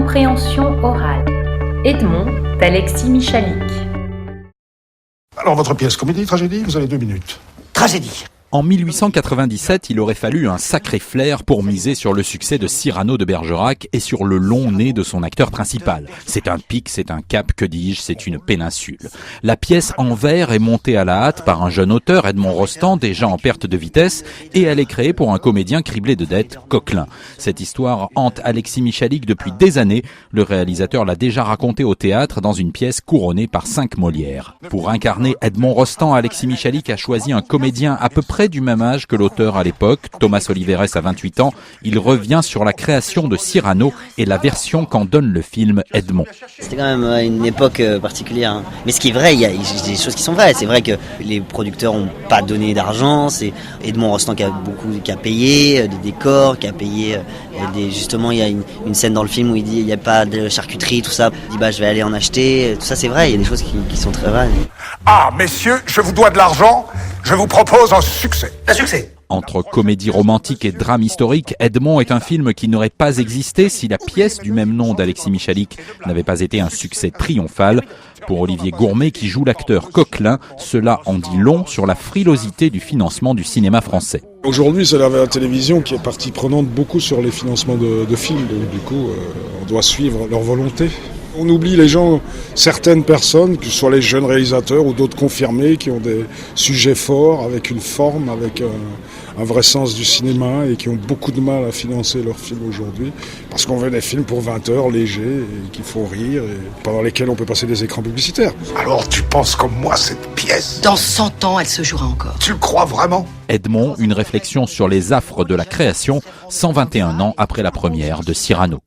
compréhension orale. Edmond d'Alexis Michalik. Alors votre pièce, comédie, tragédie, vous avez 2 minutes. Tragédie. En 1897, il aurait fallu un sacré flair pour miser sur le succès de Cyrano de Bergerac et sur le long nez de son acteur principal. C'est un pic, c'est un cap, que dis-je, c'est une péninsule. La pièce en vers est montée à la hâte par un jeune auteur, Edmond Rostand, déjà en perte de vitesse, et elle est créée pour un comédien criblé de dettes, Coquelin. Cette histoire hante Alexis Michalik depuis des années. Le réalisateur l'a déjà racontée au théâtre dans une pièce couronnée par 5 Molières. Pour incarner Edmond Rostand, Alexis Michalik a choisi un comédien à peu près du même âge que l'auteur à l'époque, Thomas Oliveres a 28 ans. Il revient sur la création de Cyrano et la version qu'en donne le film Edmond. C'était quand même une époque particulière. Hein. Mais ce qui est vrai, il y a des choses qui sont vraies. C'est vrai que les producteurs n'ont pas donné d'argent. C'est Edmond Rostand qui a payé des décors, qui a payé justement il y a une scène dans le film où il dit il n'y a pas de charcuterie, tout ça. Il dit je vais aller en acheter. Tout ça c'est vrai, il y a des choses qui sont très vraies. Ah messieurs, je vous dois de l'argent, je vous propose un succès. Un succès. Entre comédie romantique et drame historique, Edmond est un film qui n'aurait pas existé si la pièce du même nom d'Alexis Michalik n'avait pas été un succès triomphal. Pour Olivier Gourmet, qui joue l'acteur Coquelin, cela en dit long sur la frilosité du financement du cinéma français. Aujourd'hui, c'est la télévision qui est partie prenante beaucoup sur les financements de films, donc du coup, on doit suivre leur volonté. On oublie les gens, certaines personnes, que ce soit les jeunes réalisateurs ou d'autres confirmés, qui ont des sujets forts, avec une forme, avec un vrai sens du cinéma et qui ont beaucoup de mal à financer leurs films aujourd'hui. Parce qu'on veut des films pour 20 heures, légers, et qu'il faut rire, et pendant lesquels on peut passer des écrans publicitaires. Alors tu penses comme moi cette pièce? Dans 100 ans, elle se jouera encore. Tu le crois vraiment? Edmond, une réflexion sur les affres de la création, 121 ans après la première de Cyrano.